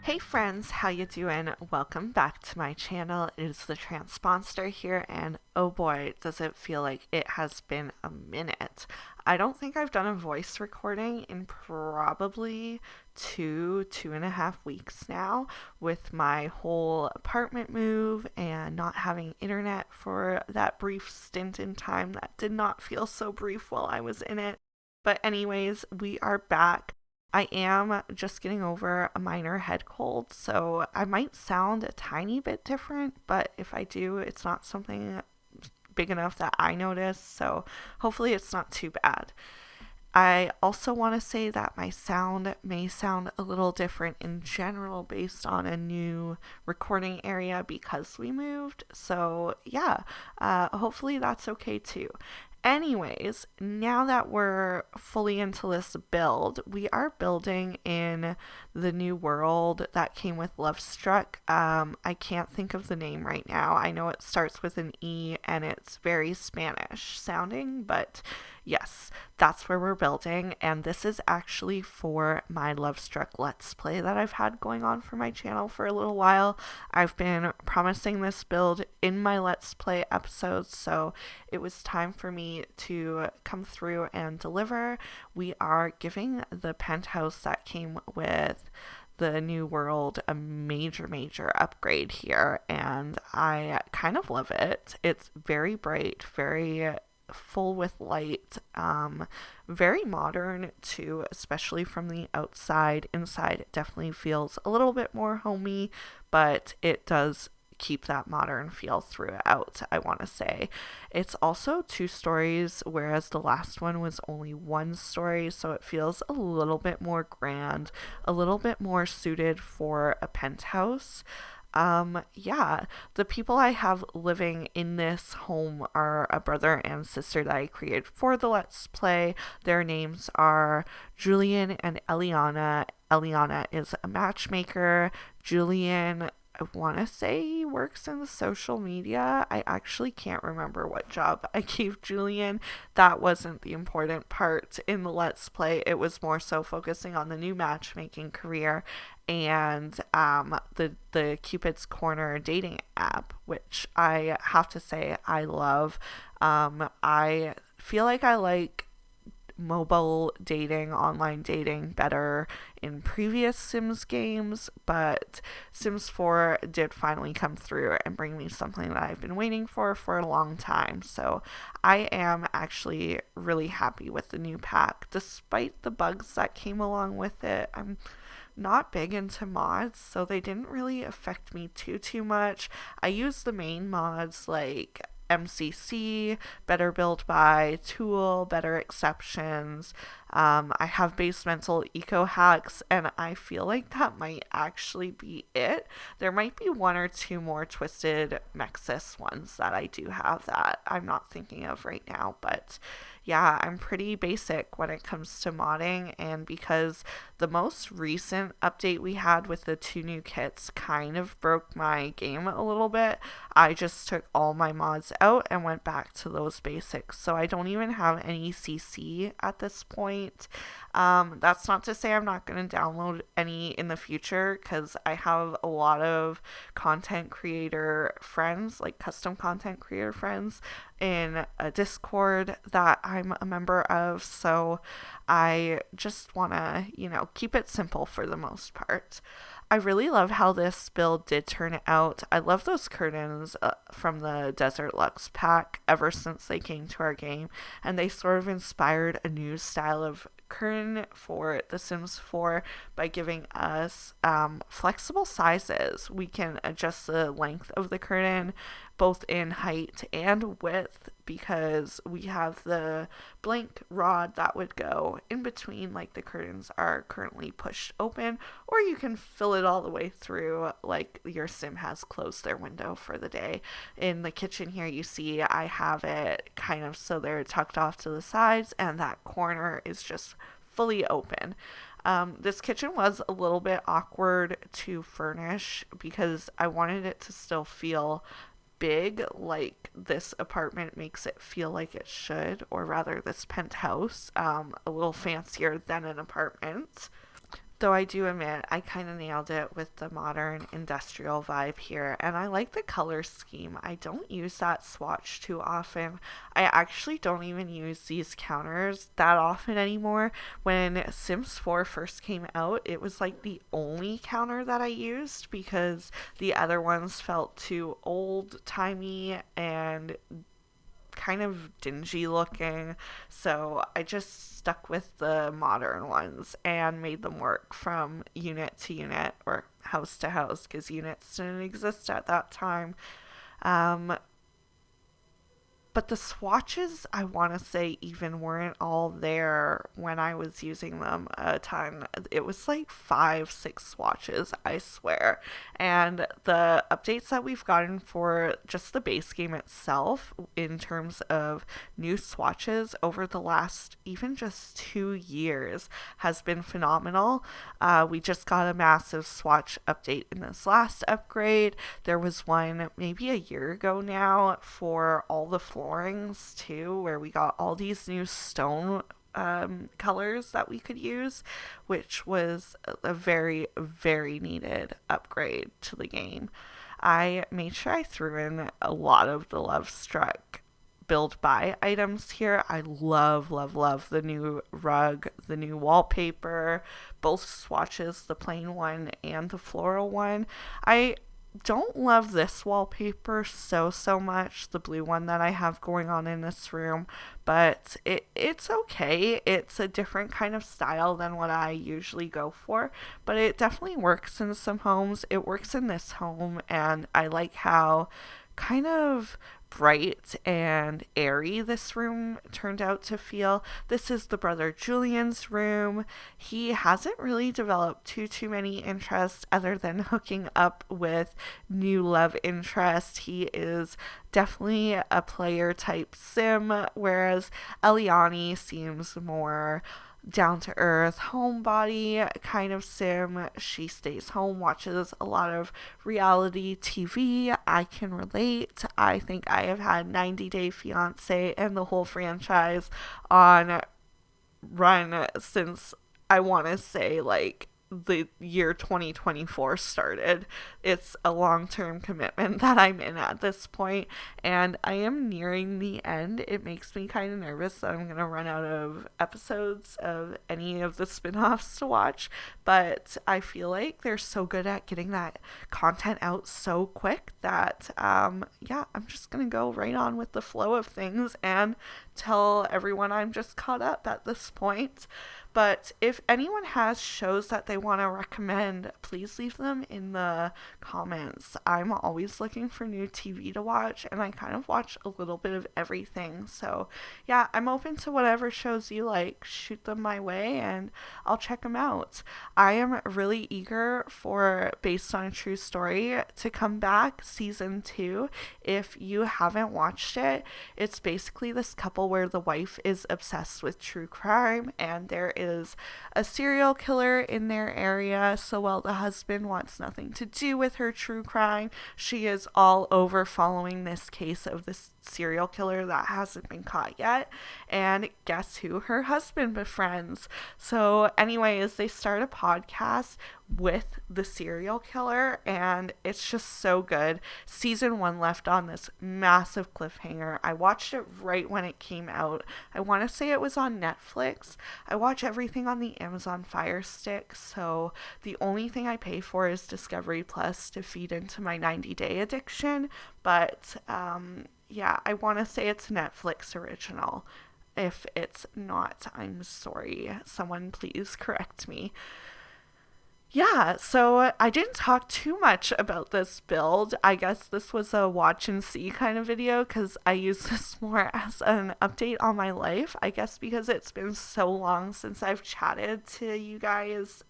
Hey friends, how you doing? Welcome back to my channel. It is TheTranspondster here, and oh boy, does it feel like it has been a minute. I don't think I've done a voice recording in probably two and a half weeks now, with my whole apartment move and not having internet for that brief stint in time that did not feel so brief while I was in it. But anyways, we are back. I am just getting over a minor head cold, so I might sound a tiny bit different, but if I do, it's not something big enough that I notice, so hopefully it's not too bad. I also want to say that my sound may sound a little different in general based on a new recording area because we moved, so yeah, hopefully that's okay too. Anyways, now that we're fully into this build, we are building in the new world that came with Lovestruck. I can't think of the name right now. I know it starts with an E and it's very Spanish sounding, but yes, that's where we're building. And this is actually for my Lovestruck Let's Play that I've had going on for my channel for a little while. I've been promising this build in my Let's Play episodes, so it was time for me to come through and deliver. We are giving the penthouse that came with the new world a major upgrade here, and I kind of love it. It's very bright, very full with light, very modern too, especially from the outside. Inside it definitely feels a little bit more homey, but it does keep that modern feel throughout, I want to say. It's also 2 stories, whereas the last one was only 1 story, so it feels a little bit more grand, a little bit more suited for a penthouse. Yeah, the people I have living in this home are a brother and sister that I created for the Let's Play. Their names are Julian and Eliana. Eliana is a matchmaker. Julian, I want to say he works in the social media. I actually can't remember what job I gave Julian. That wasn't the important part in the Let's Play. It was more so focusing on the new matchmaking career and the Cupid's Corner dating app, which I have to say I love. I feel like I like mobile dating, online dating better in previous Sims games, but Sims 4 did finally come through and bring me something that I've been waiting for a long time. So I am actually really happy with the new pack, despite the bugs that came along with it. I'm not big into mods, so they didn't really affect me too much. I use the main mods like MCC, Better Build By, Tool, Better Exceptions. I have Basemental Eco Hacks, and I feel like that might actually be it. There might be 1 or 2 more Twisted Nexus ones that I do have that I'm not thinking of right now, but yeah, I'm pretty basic when it comes to modding, and because the most recent update we had with the 2 new kits kind of broke my game a little bit, I just took all my mods out and went back to those basics. So I don't even have any CC at this point. That's not to say I'm not going to download any in the future, because I have a lot of content creator friends, like custom content creator friends, in a Discord that I'm a member of. So I just want to, keep it simple for the most part. I really love how this build did turn out. I love those curtains from the Desert Luxe pack ever since they came to our game, and they sort of inspired a new style of curtain for The Sims 4 by giving us flexible sizes. We can adjust the length of the curtain both in height and width, because we have the blank rod that would go in between, like the curtains are currently pushed open, or you can fill it all the way through like your sim has closed their window for the day. In the kitchen here, you see I have it kind of so they're tucked off to the sides, and that corner is just fully open. This kitchen was a little bit awkward to furnish because I wanted it to still feel big, like this apartment makes it feel like it should, or rather this penthouse, a little fancier than an apartment. Though I do admit I kind of nailed it with the modern industrial vibe here, and I like the color scheme. I don't use that swatch too often. I actually don't even use these counters that often anymore. When Sims 4 first came out, it was like the only counter that I used because the other ones felt too old timey and kind of dingy looking. So I just stuck with the modern ones and made them work from unit to unit or house to house because units didn't exist at that time. Um, but the swatches, I want to say, even weren't all there when I was using them a ton. It was like five, six swatches, I swear. And the updates that we've gotten for just the base game itself, in terms of new swatches over the last even just 2 years, has been phenomenal. We just got a massive swatch update in this last upgrade. There was one maybe a year ago now for all the floorings too, where we got all these new stone colors that we could use, which was a very, very needed upgrade to the game. I made sure I threw in a lot of the Lovestruck build buy items here. I love, love, love the new rug, the new wallpaper, both swatches, the plain one and the floral one. I don't love this wallpaper so much, the blue one that I have going on in this room, but it's okay. It's a different kind of style than what I usually go for, but it definitely works in some homes. It works in this home, and I like how kind of bright and airy this room turned out to feel. This is the brother Julian's room. He hasn't really developed too many interests other than hooking up with new love interest. He is definitely a player type sim, whereas Eliani seems more down to earth, homebody kind of sim. She stays home, watches a lot of reality TV. I can relate. I think I have had 90 Day Fiance and the whole franchise on run since I want to say like the year 2024 started. It's a long-term commitment that I'm in at this point, and I am nearing the end. It makes me kind of nervous that I'm going to run out of episodes of any of the spin-offs to watch, but I feel like they're so good at getting that content out so quick that yeah, I'm just going to go right on with the flow of things and tell everyone I'm just caught up at this point. But if anyone has shows that they want to recommend, please leave them in the comments. I'm always looking for new TV to watch, and I kind of watch a little bit of everything. So, yeah, I'm open to whatever shows you like. Shoot them my way, and I'll check them out. I am really eager for Based on a True Story to come back, season 2. If you haven't watched it, it's basically this couple where the wife is obsessed with true crime, and there is a serial killer in their area. So while the husband wants nothing to do with her true crime, she is all over following this case of this serial killer that hasn't been caught yet. And guess who her husband befriends? So, anyways, they start a podcast with the serial killer, and it's just so good. Season 1 left on this massive cliffhanger. I watched it right when it came out. I want to say it was on Netflix. I watch everything on the Amazon Fire Stick, so the only thing I pay for is Discovery Plus to feed into my 90-day addiction. But yeah, I want to say it's a Netflix original. If it's not, I'm sorry. Someone please correct me. Yeah, so I didn't talk too much about this build. I guess this was a watch and see kind of video because I use this more as an update on my life. I guess because it's been so long since I've chatted to you guys,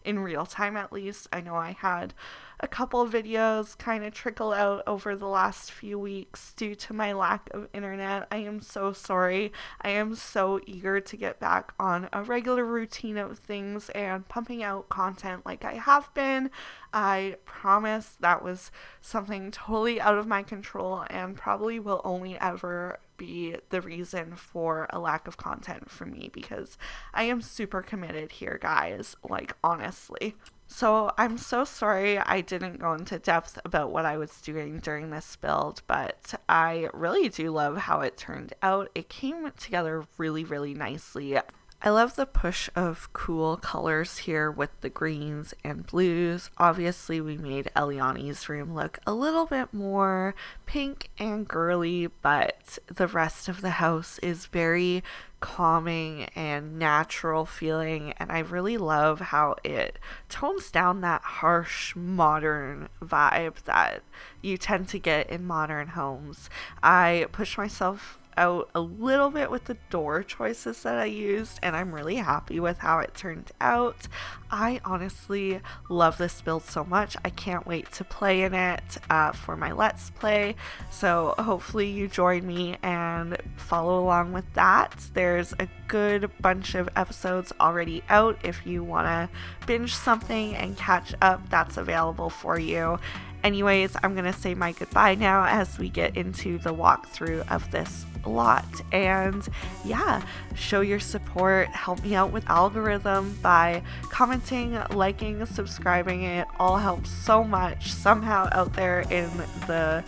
in real time at least. I know I had a couple of videos kind of trickle out over the last few weeks due to my lack of internet. I am so sorry. I am so eager to get back on a regular routine of things and pumping out content like I have been. I promise that was something totally out of my control and probably will only ever be the reason for a lack of content for me, because I am super committed here, guys, like honestly. So I'm so sorry I didn't go into depth about what I was doing during this build, but I really do love how it turned out. It came together really, really nicely. I love the push of cool colors here with the greens and blues. Obviously, we made Eliani's room look a little bit more pink and girly, but the rest of the house is very calming and natural feeling, and I really love how it tones down that harsh modern vibe that you tend to get in modern homes. I push myself out a little bit with the door choices that I used, and I'm really happy with how it turned out. I honestly love this build so much. I can't wait to play in it for my Let's Play, so hopefully you join me and follow along with that. There's a good bunch of episodes already out. If you want to binge something and catch up, that's available for you. Anyways, I'm going to say my goodbye now as we get into the walkthrough of this lot. And yeah, show your support, help me out with algorithm by commenting, liking, subscribing. It all helps so much. Somehow out there in the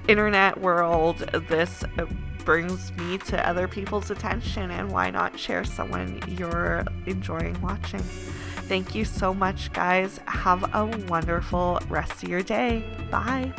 internet world, this brings me to other people's attention, and why not share someone you're enjoying watching. Thank you so much, guys. Have a wonderful rest of your day. Bye.